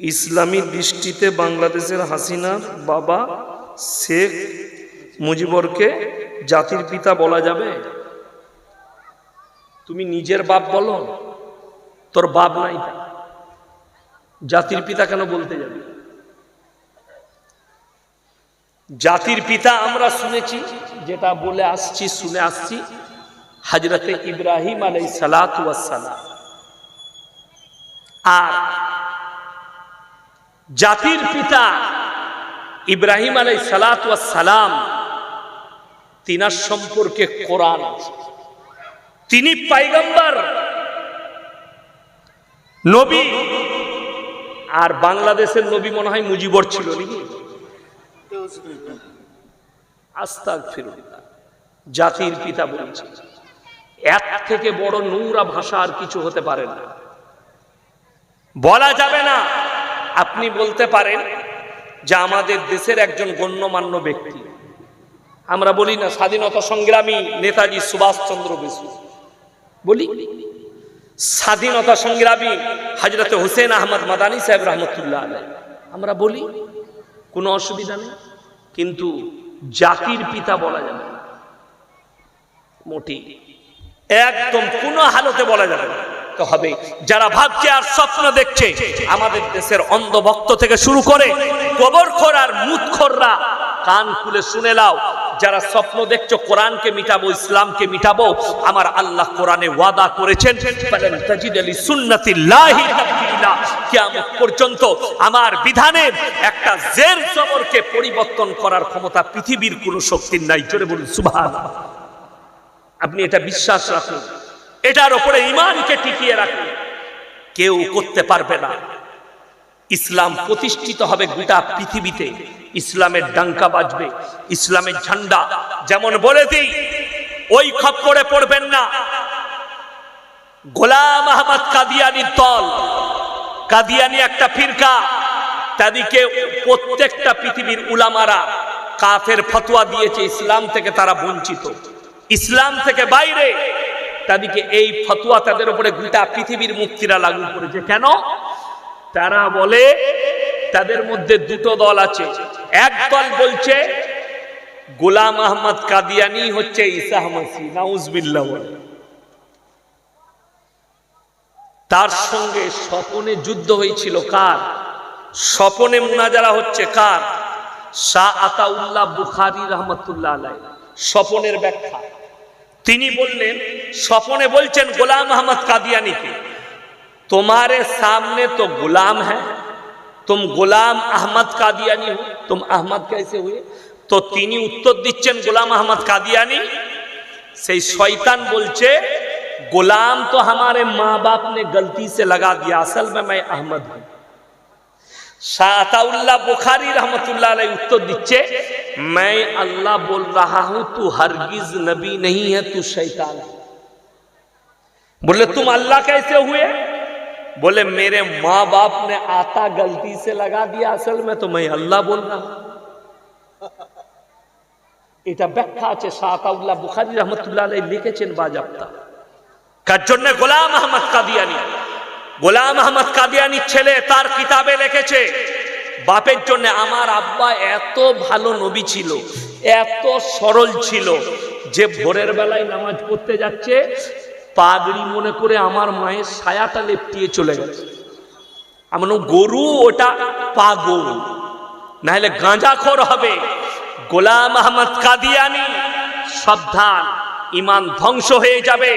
ইসলামী দৃষ্টিতে বাংলাদেশের হাসিনার বাবা শেখ মুজিবরকে জাতির পিতা বলা যাবে? তুমি নিজের বাপ বলো, তোর বাপ নাই, জাতির পিতা কেন বলতে যাবে? জাতির পিতা আমরা শুনেছি, যেটা বলে আসছি, শুনে আসছি, হযরতে ইব্রাহিম আলাইহিস সালাতু ওয়াস সালাম। আর জাতির পিতা ইব্রাহিম আলাইহিস সালাতু ওয়াস সালাম, তিনার সম্পর্কে কোরআন আছে। তিনি পয়গম্বর নবী। আর বাংলাদেশের নবী মনে হয় মুজিবর ছিল নাকি? আস্তাগফিরুল্লাহ। জাতির পিতা বলছে, এর থেকে বড় নোংরা ভাষা আর কিছু হতে পারে না, বলা যাবে না। আপনি বলতে পারেন যে আমাদের দেশের একজন গণ্যমান্য ব্যক্তি, আমরা বলি না স্বাধীনতা সংগ্রামী নেতাজি সুভাষচন্দ্র বসু, বলি স্বাধীনতা সংগ্রামী হযরত হুসেন আহমদ মাদানী সাহেব রহমতুল্লাহ আলাইহি, আমরা বলি, কোনো অসুবিধা নেই। কিন্তু জাতির পিতা বলা যাবে না, মোটি একদম কোনো হালতে বলা যাবে না। তো হবে যারা ভাবছে আর স্বপ্ন দেখছে, আমাদের দেশের অন্ধভক্ত থেকে শুরু করে গোবরখোর আর মুতখোররা, কান খুলে শুনে নাও। যারা স্বপ্ন দেখছো কোরআনকে মিটাবো, ইসলামকে মিটাবো, আমার আল্লাহ কোরআনে ওয়াদা করেছেন, ফালান তাজিদ লিসুন্নাতিল্লাহি তাবদীলা। কিয়ামত পর্যন্ত আমার বিধানের একটা জের জবরকে পরিবর্তন করার ক্ষমতা পৃথিবীর কোনো শক্তির নাই। জোরে বলুন সুবহানাল্লাহ। আপনি এটা বিশ্বাস রাখুন, এটার উপরে ঈমানকে টিকিয়ে রাখুন, কেউ করতে পারবে না। ইসলাম প্রতিষ্ঠিত হবে গোটা পৃথিবীতে, ইসলামের ডাঙ্কা বাজবে, ইসলামের ঝান্ডা। যেমন বলে দিই, ওই খপ্পরে পড়বেন না। গোলাম আহমদ কাদিয়ানির দল, কাদিয়ানি একটা ফিরকা, তাদেরকে প্রত্যেকটা পৃথিবীর উলামারা কাফের ফতোয়া দিয়েছে, ইসলাম থেকে তারা বঞ্চিত, ইসলাম থেকে বাইরে। তাদেরকে এই ফতোয়া তাদের উপরে গোটা পৃথিবীর মুক্তিরা লাগু করেছে। কেন? তারা বলে তাদের মধ্যে দুটো দল আছে। এক দল বলছে গোলাম আহমদ কাদিয়ানি হচ্ছে ঈসা মাসীহ, নাউজুবিল্লাহ। তার সঙ্গে স্বপনে যুদ্ধ হয়েছিল। কার স্বপনে মুনাজারা হচ্ছে? কার? শাহ আতাউল্লাহ বুখারী রহমতুল্লাহ আলাইহি স্বপনের ব্যাখ্যা। তিনি বললেন, স্বপনে বলছেন গোলাম আহমদ কাদিয়ানিকে, तुम्हारे सामने तो गुलाम है, तुम गुलाम अहमद कादियानी हो, तुम अहमद कैसे हुए? तो তিনি উত্তর দিচ্ছেন গোলাম আহমদ কাদিয়ানি। সেই শয়তান বলছে, गुलाम तो हमारे माँ बाप ने गलती से लगा दिया, असल में मैं अहमद हूं। शाह अताउल्लाह बुखारी रहमतुल्लाह अलैहि उत्तर दिচ্ছে, मैं अल्लाह बोल रहा हूं, तू हरगिज नबी नहीं है, तू शैतान है। बोले तुम अल्लाह कैसे हुए? बोले मेरे माँ बाप ने आता गलती से लगा दिया, असल में तो मैं अल्लाह बोल रहा हूं। এটা ব্যাখ্যা আছে, শাহ আতাউল্লাহ বুখারী রহমতুল্লাহ আলাইহি লিখেছেন বাজাপ্তা। কার জন্য? গোলাম আহমদ কাদিয়ানি। গোলাম আহমদ কাদিয়ানির ছেলে তার কিতাবে লিখেছে, বাপের জন্য, আমার আব্বা এত ভালো নবী ছিল, এত সরল ছিল, যে ভোরের বেলায় নামাজ পড়তে যাচ্ছে, পাগড়ি মনে করে আমার মায়ের ছায়াটা লেপটিয়ে চলে গেছে। আমার গরু ওটা পাগল, না হলে গাঁজাখোর হবে। গোলাম আহমদ কাদিয়ানি সাবধান, ঈমান ধ্বংস হয়ে যাবে।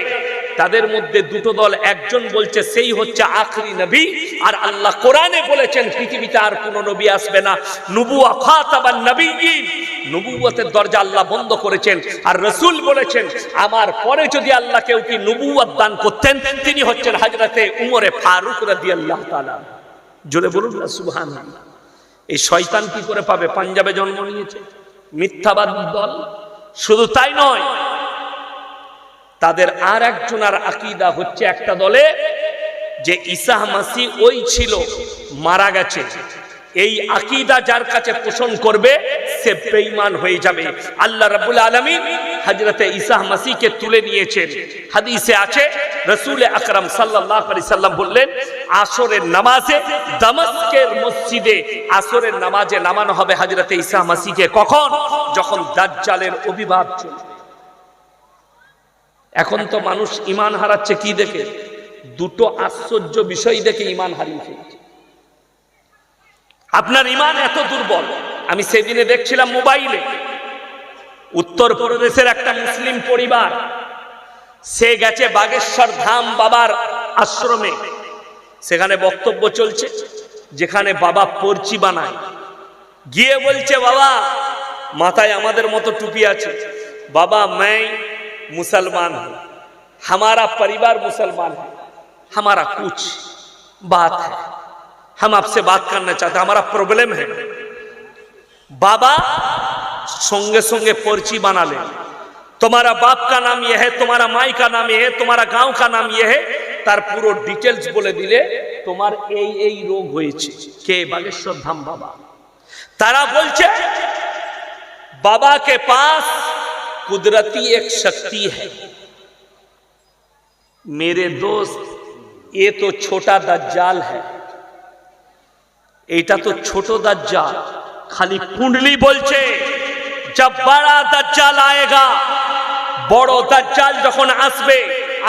তাদের মধ্যে দুটো দল, একজন বলছে সেই হচ্ছে আখরি নবী, আর আল্লাহ কোরআনে বলেছেন পৃথিবীতে আর কোনো নবী আসবে না, নবুয়া খাতাবান নবিয়্যিন, নবুয়তের দরজা আল্লাহ বন্ধ করেছেন। আর রাসূল বলেছেন, আমার পরে যদি আল্লাহ কেউ কি নবুয়ত দান করতেন, তিনি হচ্ছেন হযরতে উমরে ফারুক রাদিয়াল্লাহু তাআলা। জোরে বলুন না সুবহানাল্লাহ। এই শয়তান কি করে পাবে? পাঞ্জাবে জন্ম নিয়েছে, মিথ্যাবাদী দল। শুধু তাই নয়, তাদের আর একজনের আকীদা হচ্ছে, একটা দলে, যে ঈসা মাসীহ ওই ছিল, মারা গেছে। এই আকীদা যার কাছে পোষণ করবে সে বেঈমান হয়ে যাবে। আল্লাহ রাব্বুল আলামিন হযরতে ঈসা মসিহকে তুলে নিয়েছেন। হাদিসে আছে রাসূল আকরাম সাল্লাল্লাহু আলাইহি সাল্লাম বললেন, আসরের নামাজে দামাস্কের মসজিদে আসরের নামাজে নামানো হবে হযরতে ঈসা মসিহকে। কখন? যখন দাজ্জালের আবির্ভাব চলবে। এখন তো মানুষ ঈমান হারাচ্ছে কি দেখে? দুটো আশ্চর্য বিষয় দেখে ঈমান হারিয়ে ফেলছে। আপনার ঈমান এত দুর্বল। আমি সেদিনে দেখছিলাম মোবাইলে, উত্তরপ্রদেশের একটা মুসলিম পরিবার, সে গেছে বাগেশ্বর ধাম বাবার আশ্রমে। সেখানে বক্তব্য চলছে, যেখানে বাবা পর্চি বানায়। গিয়ে বলছে, বাবা মাথায় আমাদের মতো টুপি আছে, বাবা मैं मुसलमान हूं, हमारा परिवार मुसलमान है, हमारा कुछ बात है, हम आपसे बात करना चाहते हैं, हमारा प्रॉब्लम है। बाबा संगे संगे पर्ची बना ले, तुम्हारा बाप का नाम यह है, तुम्हारा माई का नाम यह है, तुम्हारा गांव का नाम यह है, तार पुरो डिटेल्स बोले दिले, तुम्हार এই রোগ হয়েছে। কে? বাগেশ্বর ধাম বাবা। तारा बोलছে बाबा के पास कुदरती एक शक्ति है। मेरे दोस्त, ये तो छोटा दज्जाल है, এটা তো ছোট দাজ্জাল। খালি কুंडली বলছে, जब बड़ा दज्जाल आएगा, বড় দাজ্জাল যখন আসবে,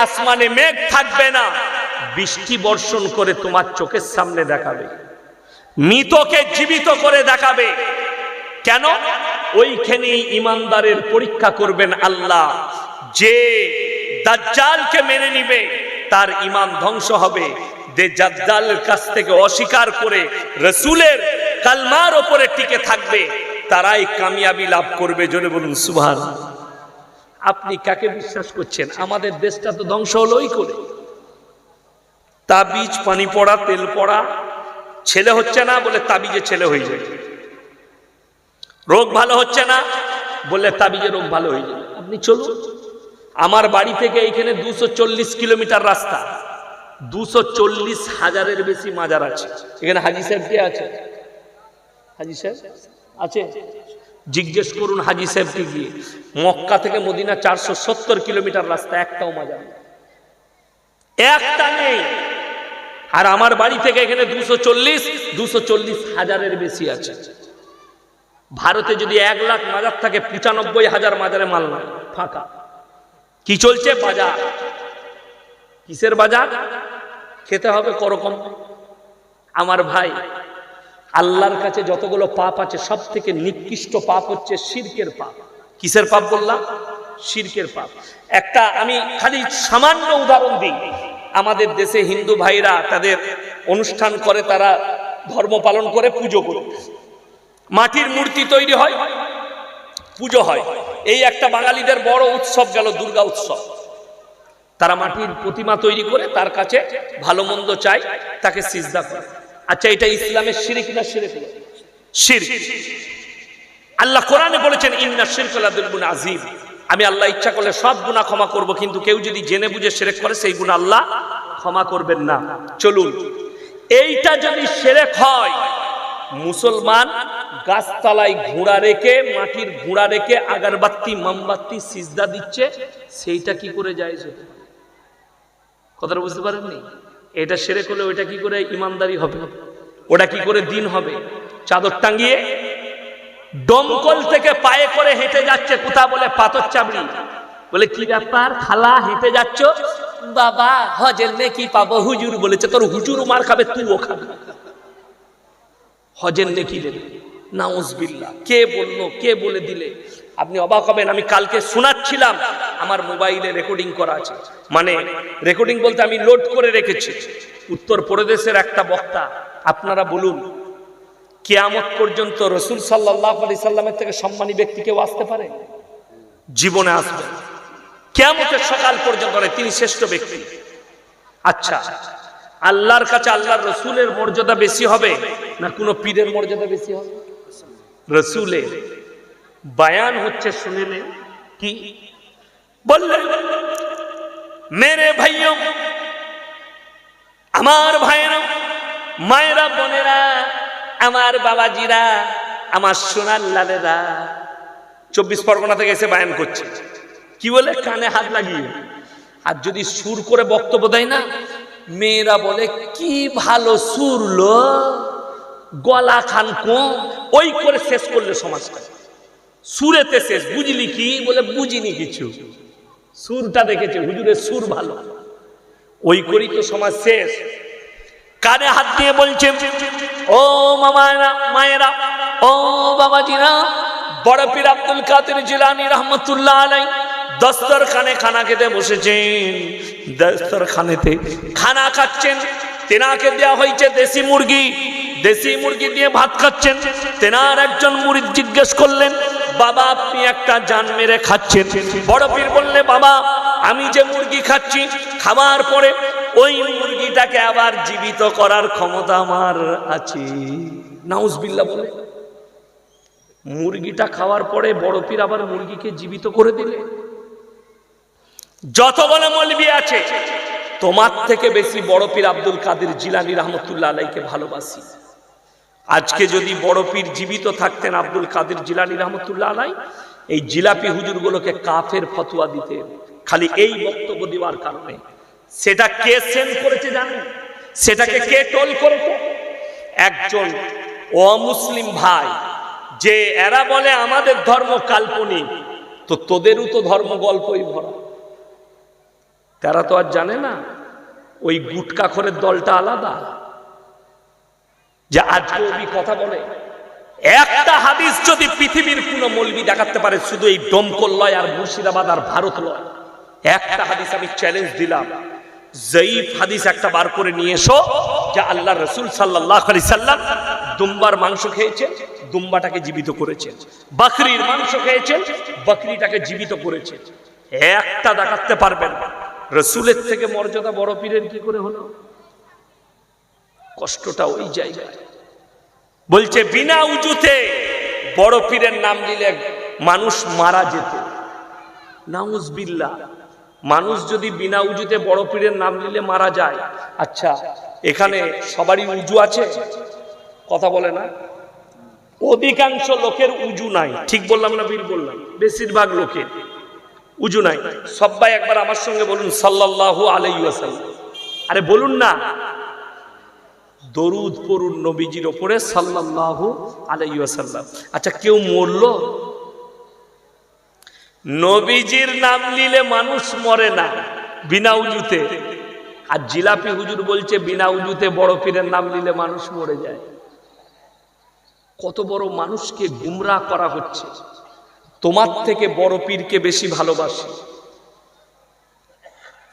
আসমানে মেঘ থাকবে না, বৃষ্টি বর্ষণ করে তোমার চোখের সামনে দেখাবে, মৃতকে জীবিত করে দেখাবে। কেন? ওইখানেই ইমানদারের পরীক্ষা করবেন আল্লাহ। যে দাজ্জালকে মেনে নিবে তার ঈমান ধ্বংস হবে, যে দাজ্জালের কাছ থেকে অস্বীকার করে রাসূলের কালমার উপরে টিকে থাকবে, তারাই কামিয়াবি লাভ করবে। জোরে বলুন সুবহানাল্লাহ। আপনি কাকে বিশ্বাস করছেন? আমাদের দেশটা তো ধ্বংস হলোই করে। তাবিজ, পানি পড়া, তেল পড়া, ছেলে হচ্ছে না বলে তাবিজে ছেলে হয়ে যায়, রোগ ভালো হচ্ছে না বললে তাবিজে রোগ ভালো হয়ে যায়। আপনি চলুন, আমার বাড়ি থেকে এইখানে 240 কিলোমিটার রাস্তা, 240,000-এর বেশি মাজার আছে। এখানে হাজী সাহেব কে আছে? হাজী সাহেব আছে? জিজ্ঞেস করুন হাজী সাহেবকে গিয়ে। মক্কা থেকে মদিনা 470 কিলোমিটার রাস্তা, একটাও মাজার নেই, একটা নেই। আর আমার বাড়ি থেকে এখানে 240,000-এর বেশি আছে। ভারতে যদি 1 লাখ মাজার থাকে, 95,000 মাজারে মাল নাই, ফাঁকা। কি চলছে? বাজার। কিসের বাজার? খেতে হবে করকম। আমার ভাই, আল্লাহর কাছে যতগুলো পাপ আছে সব থেকে নিকৃষ্ট পাপ হচ্ছে শিরকের পাপ। কিসের পাপ বললাম? শিরকের পাপ। একটা আমি খালি সামান্য উদাহরণ দিই। আমাদের দেশে হিন্দু ভাইরা তাদের অনুষ্ঠান করে, তারা ধর্ম পালন করে, পুজো করে, মাটির মূর্তি তৈরি হয়, পুজো হয়। এই একটা বাঙালিদের বড় উৎসব গেল, দুর্গা উৎসব। তারা মাটির প্রতিমা তৈরি করে, তার কাছে ভালো মন্দ চাই, তাকে সিজদা করে। আচ্ছা, এটা ইসলামের শিরক না শিরক? শিরক। আল্লাহ কোরআনে বলেছেন, ইন্না শিরকা লাযুলমুন আযীম। আমি আল্লাহ ইচ্ছা করলে সব গুনাহ ক্ষমা করব, কিন্তু কেউ যদি জেনে বুঝে শিরক করে, সেই গুনাহ আল্লাহ ক্ষমা করবেন না। চলুন, এইটা যদি শিরক হয়, মুসলমান গাছতলায় ঘোড়া রেখে, মাটির ঘোড়া রেখে আগরবাতি মোমবাতি সিজদা দিচ্ছে, সেইটা কি করে জায়েজ হতে পারে? কথাটা বুঝতে পারেননি? এটা শিরক হলে ওইটা কি করে ইমানদারি হবে? ওটা কি করে দিন হবে? চাদর টাঙ্গিয়ে দমকল থেকে পায়ে করে হেঁটে যাচ্ছে, কোথা বলে পাথর চাবড়ি, বলে কি ব্যাপার খালা হেঁটে যাচ্ছ? বাবা হজের নেকি পাবো, হুজুর বলেছে। তোর হুজুর মার খাবে, তুইও খাবি, হজের নেকি দেবে। নাউজুবিল্লাহ। কে বললো? কে বলে দিলে? আপনি অবাক হবেন। আমি কালকে শোনাচ্ছিলাম, আমার মোবাইলে রেকর্ডিং করা আছে, মানে রেকর্ডিং বলতে আমি লোড করে রেখেছি। উত্তরপ্রদেশের একটা বক্তা, আপনারা বলুন, কিয়ামত পর্যন্ত রাসূল সাল্লাল্লাহু আলাইহি সাল্লামের থেকে সম্মানী ব্যক্তি কেউ আসতে পারে? জীবনে আসবে, কিয়ামতের সকাল পর্যন্ত তিনি শ্রেষ্ঠ ব্যক্তি। আচ্ছা, আল্লাহর কাছে আল্লাহর রাসূলের মর্যাদা বেশি হবে না কোনো পীরের মর্যাদা বেশি হবে? রাসূলের বয়ান হচ্ছে, শুনে নেন কি বললেন। মেরে ভাইও, আমার ভাইয়েরা, মায়েরা, বোনেরা, আমার বাবাজিরা, আমার সোনার লালেরা, 24 পরগনা থেকে এসে বয়ান করছে। কি বলে? কানে হাত লাগিয়ে। আর যদি সুর করে বক্তব্য দেয় না, মেয়েরা বলে কি ভালো সুর লো, গলা খান কম, ওই করে শেষ করলে সমাজটা। সুরেতে শেষ। বুঝলি কি? বলে বুঝিনি কিছু, সুরটা দেখেছে, হুজুরের সুর ভালো, ওই করেই তো সমাজ শেষ। কানে হাত দিয়ে বলছে, ও মামারা, মায়েরা, ও বাবাজিরা, বড় পীর আব্দুল কাদের জিলানী রহমতুল্লাহ আলাইহি দস্তরখানে খানা খেতে বসেছেন। দস্তরখানেতে খানা খাচ্ছেন, তেনাকে দেওয়া হয়েছে দেশি মুরগি, দেশি মুরগি দিয়ে ভাত খাচ্ছেন। তেনার একজন মুরিদ জিজ্ঞেস করলেন, বাবা আপনি একটা জান মেরে খাচ্ছেন? বড় পীর বললে, বাবা আমি যে মুরগি খাচ্ছি, খাবার পরে ওই মুরগিটাকে আবার জীবিত করার ক্ষমতা আমার আছে। নাউজুবিল্লাহ বলে, মুরগিটা খাওয়ার পরে বড় পীর আবার মুরগিকে জীবিত করে দিলে। যত বলে মৌলবি আছে, তোমার থেকে বেশি বড় পীর আব্দুল কাদের জিলানী রহমতুল্লাহ আলাইহিকে ভালোবাসি। আজকে যদি বড় পীর জীবিত থাকতেন আব্দুল কাদের জিলানী রহমতুল্লাহ আলাইহি, এই জিলাপি হুজুরগুলোকে কাফের ফতোয়া দিতেন, খালি এই বক্তব্য দেওয়ার কারণে। সেটা কে সেন্ড করেছে জানেন? সেটাকে কে টোল করেছে? একজন অমুসলিম ভাই, যে এরা বলে আমাদের ধর্ম কাল্পনিক, তো তোদেরও তো ধর্ম গল্পই ভরা। তারা তো আর জানে না ওই গুটকাখোরের দলটা আলাদা, যে আজকে ওই কথা বলে। একটা হাদিস যদি পৃথিবীর কোন মৌলবি দেখাতে পারে, শুধু এই দমকল লয় আর মুর্শিদাবাদ আর ভারত লয়, একটা হাদিস আমি চ্যালেঞ্জ দিলাম, জয়ীফ হাদিস একটা বার করে নিয়ে এসো, যে আল্লাহ রাসূল সাল্লাল্লাহু আলাইহি সাল্লাম দুম্বার মাংস খেয়েছেন, দুম্বাটাকে জীবিত করেছেন, বকরির মাংস খেয়েছেন, বকরিটাকে জীবিত করেছেন। একটা দেখাতে পারবেন না। রাসূলের থেকে মর্যাদা বড় পীরের কি করে হলো? কষ্টটা ওই জায়গায়। বলছে বিনা উজুতে বড় পীরের নাম নিলে মানুষ মারা যেত। নাউজুবিল্লাহ। মানুষ যদি বিনা উজুতে বড় পীরের নাম নিলে মারা যায়, আচ্ছা এখানে সবারই উজু আছে? কথা বলে না? অধিকাংশ লোকের উজু নাই। ঠিক বললাম না বীর বললাম? বেশিরভাগ লোকের উজু নাই। সবাই একবার আমার সঙ্গে বলুন সাল্লাল্লাহু আলাইহি ওয়াসাল্লাম। আরে বলুন না, দরুদ পড়ুন নবীজির ওপরে সাল্লাল্লাহু আলাইহি ওয়াসাল্লাম। আচ্ছা কেউ মরলো? নবীজির নাম নিলে মানুষ মরে না বিনা উজুতে। আর জিলাপি হুজুর বলছে বিনা উজুতে বড় পীরের নাম নিলে মানুষ মরে যায়। কত বড় মানুষকে গুমরাহ করা হচ্ছে। তোমার থেকে বড় পীরকে বেশি ভালোবাসি,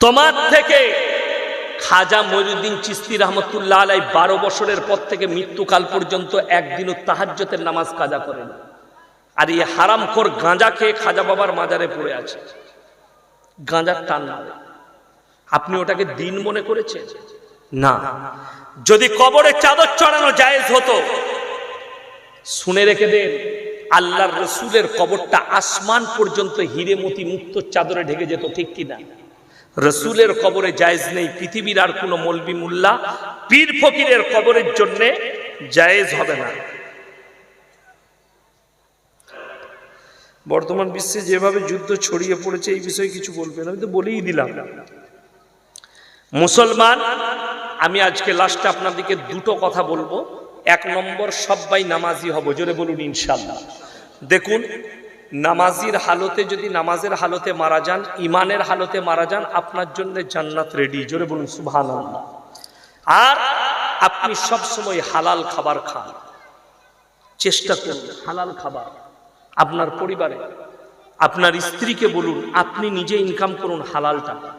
তোমার থেকে খাজা মঈনুদ্দিন চিশতি রহমতুল্লাহ আলাইহি 12 বছরের পর থেকে মৃত্যুকাল পর্যন্ত একদিনও তাহাজ্জুদের নামাজ কাজা করেন। আর এই হারামখোর গাঁজা খেয়ে খাজা বাবার মাজারে পড়ে আছে, গাঁজার টান মারে। আপনি ওটাকে দিন মনে করেছেন? না। যদি কবরে চাদর চড়ানো জায়েজ হতো, শুনে রেখে দেন, আল্লাহর রাসূলের কবরটা আসমান পর্যন্ত হিরে মতি মুক্ত চাদরে ঢেকে যেত, ঠিক কিনা? রাসূলের কবরে জায়েজ নেই। পৃথিবীর আর কোনো মৌলবি মুল্লা পীর ফকিরের কবরের জন্য জায়েজ হবে না। বর্তমান বিশ্বে যেভাবে যুদ্ধ ছড়িয়ে পড়েছে, এই বিষয়ে কিছু বলবেন? আমি তো বলেই দিলাম। মুসলমান, আমি আজকে লাস্টে আপনাদেরকে দুটো কথা বলবো। 1 নম্বর, সবাই নামাজি হব, জোরে বলুন ইনশাআল্লাহ। দেখুন, নামাজির হালতে যদি নামাজের হালতে মারা যান, ইমানের হালতে মারা যান, আপনার জন্য জান্নাত রেডি, জোরে বলুন সুবহানাল্লাহ। আর আপনি সব সময় হালাল খাবার খান, চেষ্টা করুন হালাল খাবার। আপনার পরিবারে আপনার স্ত্রীকে বলুন আপনি নিজে ইনকাম করুন হালাল টাকা।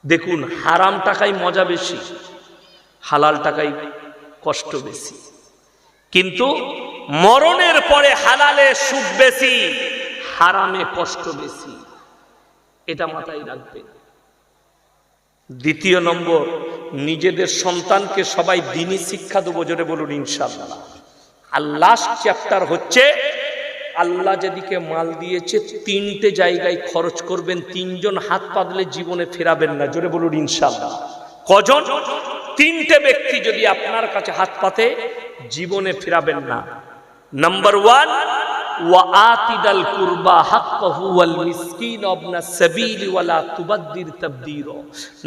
দেখুন, হারাম টাকায় মজা বেশি, হালাল টাকায় কষ্ট বেশি। কিন্তু মরণের পরে হালালে সুখ বেশি, হারামে কষ্ট বেশি, এটা মাথায় রাখবেন। দ্বিতীয় নম্বর, নিজেদের সন্তানকে সবাই দ্বীনি শিক্ষা দেবো, জোরে বলুন ইনশাআল্লাহ। আর লাস্ট চ্যাপ্টার হচ্ছে, আল্লাহ যেদিকে মাল দিয়েছে 3টে জায়গায় খরচ করবেন, 3 জন হাত পাতলে জীবনে ফেরাবেন না, জোরে বলুন ইনশাআল্লাহ। কজন? 3টে ব্যক্তি যদি আপনার কাছে হাত পাতে জীবনে ফেরাবেন না। নাম্বার 1, ওয়া আতিদাল কুরবা হাক্কাহু ওয়াল মিসকিন ইবনাস সাবিল ওয়া লা তুবাদদির তাবদীরা।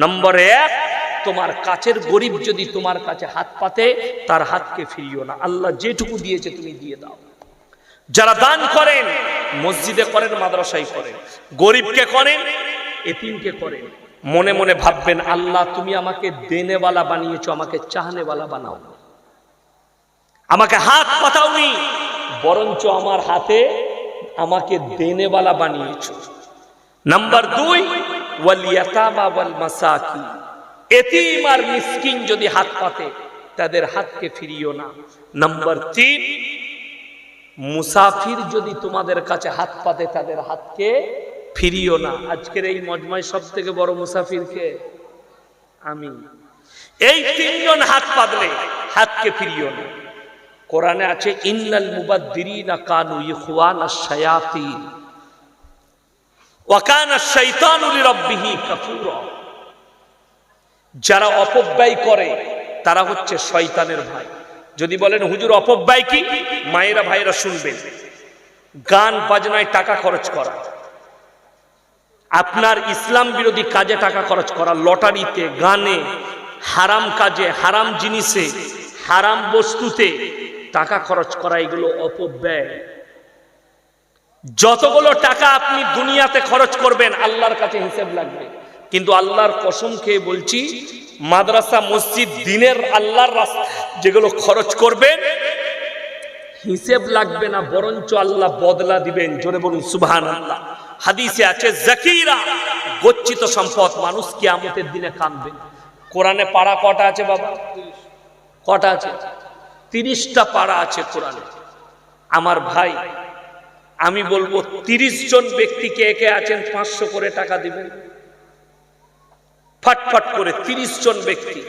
নম্বর 1, তোমার কাছের গরিব যদি তোমার কাছে হাত পাতে তার হাতকে ফিরিও না। আল্লাহ যেটুকু দিয়েছে তুমি দিয়ে দাও। যারা দান করেন, মসজিদে করেন, মাদ্রাসায় করেন, গরিবকে করেন, এতিমকে করেন, মনে মনে ভাববেন আল্লাহ তুমি আমাকে দেনেওয়ালা বানিয়েছো, আমাকে চাহনেওয়ালা বানাও। আমাকে হাত পাতাওনি, বরঞ্চ আমার হাতে আমাকে দেনেওয়ালা বানিয়েছো। নাম্বার 2, ওয়াল ইয়াতামা ওয়াল মাসাকিন, এতিম আর মিসকিন যদি হাত পাতে তাদের হাতকে ফিরিও না। নাম্বার 3, মুসাফির যদি তোমাদের কাছে হাত পাতে তাদের হাতকে ফিরিও না। আজকের এই মজমায় সব থেকে বড় মুসাফির কে? আমি। এই 3 জন হাত পাতলে হাতকে ফিরিও না। কোরআনে আছে ইন্নাল মুবাদদিরিনা কানু ইখওয়ানাশ শায়াতিন ওয়া কানা আশ-শাইতানু লিরাব্বিহি কাফুরা। যারা অপব্যয় করে তারা হচ্ছে শয়তানের ভাই। যদি বলেন হুজুর অপব্যয় কি, মায়েরা ভাইরা শুনবেন, গান বাজনায় টাকা খরচ করা, আপনার ইসলাম বিরোধী কাজে টাকা খরচ করা, লটারিতে, গানে, হারাম কাজে, হারাম জিনিসে, হারাম বস্তুতে টাকা খরচ করা, এগুলো অপব্যয়। যতগুলো টাকা আপনি দুনিয়াতে খরচ করবেন আল্লাহর কাছে হিসাব লাগবে। কিন্তু আল্লাহর কসম খেয়ে বলছি, মাদ্রাসা, মসজিদ, দিনের আল্লাহর রাস্তা যেগুলো খরচ করবেন হিসেব লাগবে না, বরঞ্চ আল্লাহ বদলা দিবেন। জোরে বলুন সুবহানাল্লাহ। হাদিসে আছে যাকিরা, গচ্ছিত সম্পদ, মানুষ কিয়ামতের দিনে কাঁদবে। কোরআনে পারা কটা আছে বাবা? কটা আছে? 30টা পারা আছে কোরআনে। আমার ভাই, আমি বলবো 30 জন ব্যক্তিকে একে আছেন 500 করে টাকা দিবেন, ফটফট করে 30 জন ব্যক্তি।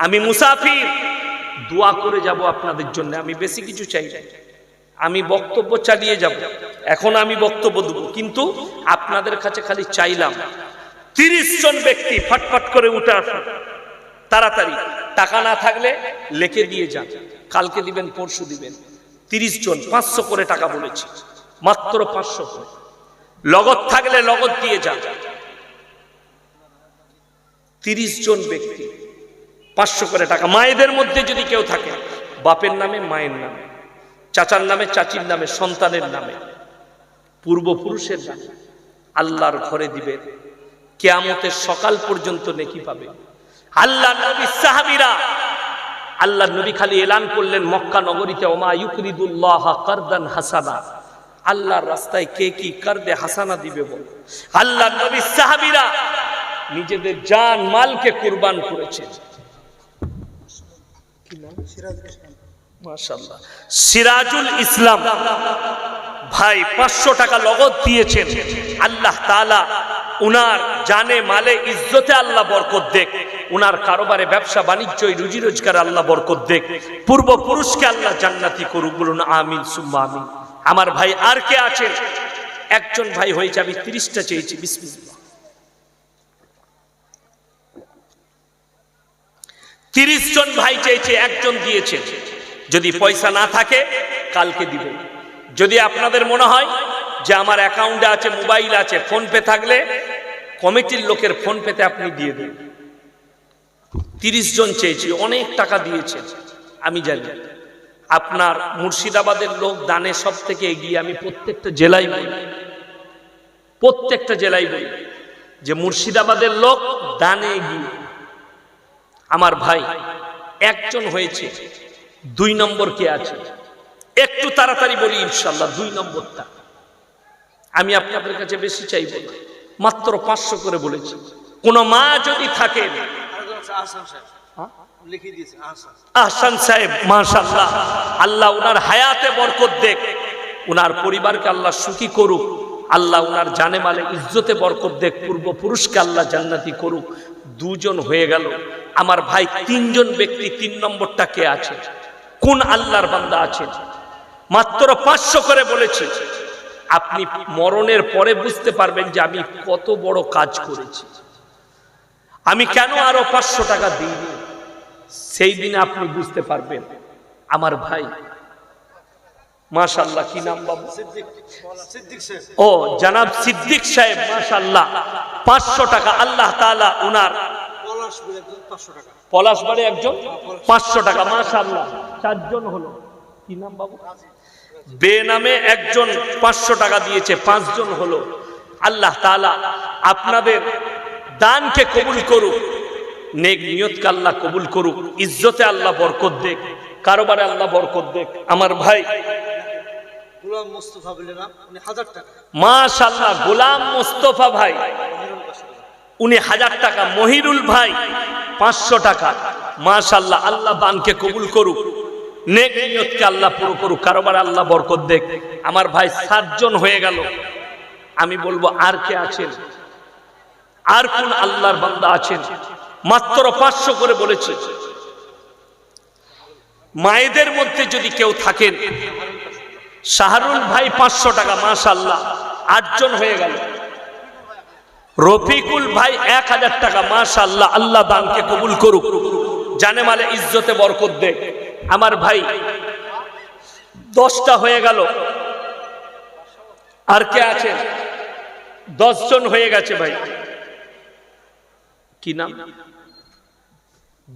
আমি মুসাফির, দোয়া করে যাব আপনাদের জন্য, আমি বেশি কিছু চাই না। আমি বক্তব্য চালিয়ে যাব, এখন আমি বক্তব্য দেব, কিন্তু আপনাদের কাছে খালি চাইলাম 30 জন ব্যক্তি ফটফট করে উঠে আসুন তাড়াতাড়ি। টাকা না থাকলে লিখে দিয়ে যান, কালকে দিবেন, পরশু দিবেন। 30 জন 500 করে টাকা বলেছি, মাত্র 500 করে। লগত থাকলে লগত দিয়ে যান। 30 জন ব্যক্তি 500 করে টাকা। মায়েদের মধ্যে যদি কেউ থাকে, বাপের নামে, মায়ের নামে, চাচার নামে, চাচির নামে, সন্তানের নামে, পূর্বপুরুষের নামে, আল্লাহর ঘরে দিবেন। কিয়ামতের সকাল পর্যন্ত নেকি পাবে। আল্লাহ নবী, সাহাবীরা, আল্লাহ নবী খালি এলান করলেন মক্কা নগরীতে, ওমা ইউকরিদুল্লাহ কারদান হাসানা, আল্লাহর রাস্তায় কে কি কারদে হাসানা দিবে বল। আল্লাহ নবী, সাহাবীরা নিজেদের জান মালকে কুরবান করেছেন। মাশাআল্লাহ, সিরাজুল ইসলাম ভাই 500 টাকা লগত দিয়েছেন। আল্লাহ তাআলা উনার জানে মালে ইজ্জতে আল্লাহ বরকত দেখ, উনার কারোবারে, ব্যবসা বাণিজ্য, রুজি রোজগারে আল্লাহ বরকত দেখ, পূর্বপুরুষকে আল্লাহ জান্নাতি করুক। বলুন আমিন সুম্মা আমিন। আমার ভাই আর কে আছেন? একজন ভাই হয়েছে, আমি 30টা চেয়েছি। বিসমিল্লাহ। 30 জন ভাই চেয়েছে, একজন দিয়েছে। যদি পয়সা না থাকে কালকে দিবেন। যদি আপনাদের মনে হয় যে আমার অ্যাকাউন্টে আছে, মোবাইল আছে, ফোন পে থাকলে কমিটির লোকের ফোন পেতে আপনি দিয়ে দিন। 30 জন চেয়েছি, অনেক টাকা দিয়েছে আমি জানি। আপনার মুর্শিদাবাদের লোক দানে সব থেকে এগিয়ে। আমি প্রত্যেকটা জেলায় বলি, প্রত্যেকটা জেলায় বলি যে মুর্শিদাবাদের লোক দানে এগিয়ে। আমার ভাই একজন হয়েছে, 2 নম্বর কে আছে? একটু তাড়াতাড়ি বলি ইনশাআল্লাহ। 2 নম্বরটা আমি আপনাদের কাছে বেশি চাইব না, মাত্র 500 করে বলেছি। কোন মা যদি থাকে, আহসান সাহেব, মাশাআল্লাহ, আল্লাহ উনার হায়াতে বরকত দেখ, উনার পরিবারকে আল্লাহ সুখী করুক, আল্লাহ উনার জানে মালে ইজ্জতে বরকত দেখ, পূর্বপুরুষকে আল্লাহ জান্নাতি করুক। 2 জন হয়ে গেল। আমার ভাই 3 জন ব্যক্তি, 3 নম্বরটা কে আছে? কোন আল্লাহর বান্দা আছেন? মাত্র 500 করে বলেছি। আপনি মরণের পরে বুঝতে পারবেন যে আমি কত বড় কাজ করেছি, আমি কেন আরো 500 টাকা দিইনি, সেই দিনে আপনি বুঝতে পারবেন। আমার ভাই মাশাআল্লাহ, কি নাম বাবু? ও জনাব সিদ্দিক সাহেব, মাশাআল্লাহ, 500 টাকা আল্লাহ তাআলা উনার পলাশবাড়ি একজন 500 টাকা, মাশাআল্লাহ, 4 জন হলো। কি নাম বাবু? বেনামে একজন 500 টাকা দিয়েছে, 5 জন হলো। আল্লাহ তাআলা আপনাদের দানকে কবুল করুক, নেক নিয়তকে আল্লাহ কবুল করুক, ইজ্জতে আল্লাহ বরকত দেখ, কারোবারে আল্লাহ বরকত দেখ। আমার ভাই গোলাম মোস্তফা বলেন, উনি 1000 টাকা, মাশাআল্লাহ, গোলাম মোস্তফা ভাই উনি 1000 টাকা, মহিরুল ভাই 500 টাকা, মাশাআল্লাহ, আল্লাহ দানকে কবুল করুক, নেক নিয়তকে আল্লাহ পুরো করুক, কারোবারে আল্লাহ বরকত দেখ। আমার ভাই 7 জন হয়ে গেল। আমি বলবো আর কে আছেন? আর কোন আল্লাহর বান্দা আছেন? মাত্র 500 করে বলেছে। মায়েদের মধ্যে যদি কেউ থাকেন, শাহরুল ভাই 500 টাকা, মাশাআল্লাহ, 8 জন হয়ে গেল। রফিকুল ভাই 1000 টাকা, মাশাআল্লাহ, আল্লাহ দানকে কবুল করুক, জানে মালে ইজ্জতে বরকত দেখ। আমার ভাই 10টা হয়ে গেল। আর কে আছেন? 10 জন হয়ে গেছে ভাই। কি নাম?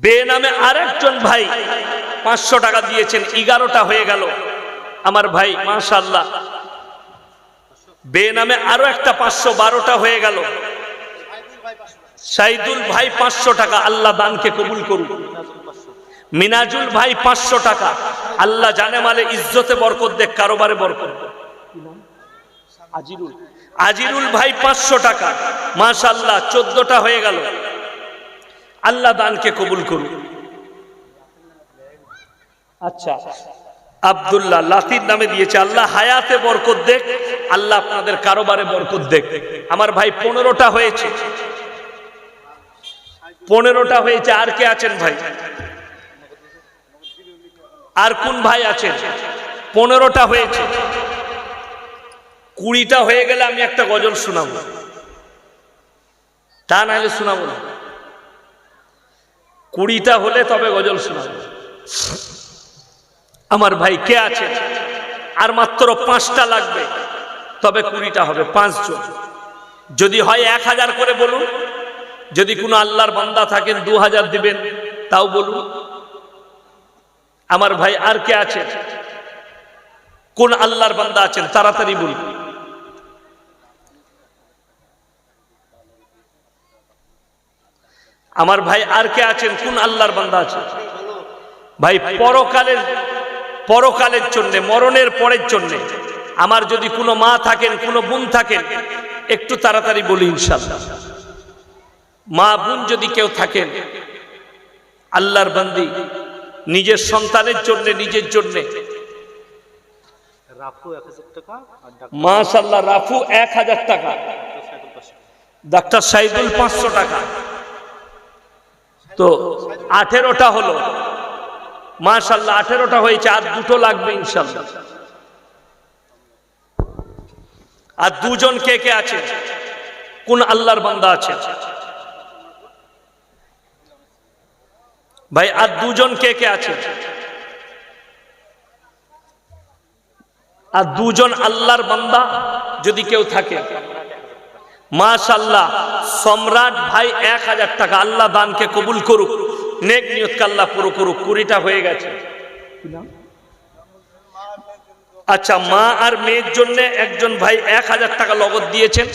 বেনামে আরেকজন ভাই 500 টাকা দিয়েছেন, 11টা হয়ে গেল। আমার ভাই মাশাআল্লাহ, বেনামে আরো একটা 500, 12টা হয়ে গেল। সাইদুল ভাই 500 টাকা, আল্লাহ দানকে কবুল করুক। মিনাজুল ভাই 500 টাকা, আল্লাহ জানে মালে ইজ্জতে বরকত দেখ, কারোবারে বরকত দেখ। আজিরুল ভাই 500 টাকা, মাশাআল্লাহ, 14টা হয়ে গেল। আল্লাহ দানকে কবুল করুন। আচ্ছা, আব্দুল্লাহ লাতির নামে দিয়েছে, আল্লাহ হায়াতে বরকত দেখ, আল্লাহ আপনাদের কারোবারে বরকত দেখ। আমার ভাই 15টা হয়েছে, 15টা হয়েছে। আর কে আছেন ভাই? আর কোন ভাই আছেন? 15টা হয়েছে। 20টা হয়ে গেলে আমি একটা গজল শোনাবো, তা নাহলে শোনাবো না। 20টা হলে তবে গজল শোনাবো। আমার ভাই কে আছে? আর মাত্র 5টা লাগবে, তবে 20টা হবে। 5 জন যদি হয় 1000 করে বলুন, যদি কোনো আল্লাহর বান্দা থাকেন 2000 দিবেন, তাও বলুন। আমার ভাই আর কে আছে? কোন আল্লাহর বান্দা আছেন? তাড়াতাড়ি বলুন। আমার ভাই আর কে আছেন? কোন আল্লাহর বান্দা আছেন? ভাই পরকালের জন্য, মরণের পরের জন্য, আমার যদি কোনো মা থাকেন, কোনো বোন থাকেন, একটু তাড়াতাড়ি বলি ইনশাআল্লাহ। মা বোন যদি কেউ থাকেন, আল্লাহর বান্দি, নিজের সন্তানের জন্য, নিজের জন্য, মাশাআল্লাহ, রাফু 1000 টাকা, ডাক্তার সাইদুল 500 টাকা, তো 18টা হলো। মাশাআল্লাহ, 18টা হয়েছে। আর 2টো লাগবে ইনশাআল্লাহ। আর 2 জন কে কে আছে? কোন আল্লাহর বান্দা আছে ভাই? আর 2 জন কে কে আছে? আর 2 জন আল্লাহর বান্দা যদি কেউ থাকে, মাশাআল্লাহ, সম্রাট ভাই 1000 টাকা, আল্লাহ দানকে কবুল করুক, নেক নিয়তকে আল্লাহ পুরো করুক। 20টা হয়ে গেছে। আচ্ছা, মা আর মেয়ের জন্য একজন ভাই 1000 টাকা নগদ দিয়েছেন,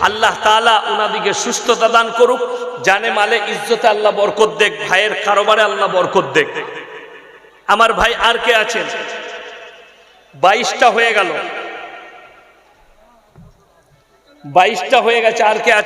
আল্লাহ তাআলা ওনাদিকে সুস্থতা দান করুক, জানে মালে ইজ্জতে আল্লাহ বরকত দেখ, ভাইয়ের কারোবারে আল্লাহ বরকত দেখ। আমার ভাই আর কে আছেন? 22টা হয়ে গেল, 22টা হয়ে গেছে। আর কে আছে?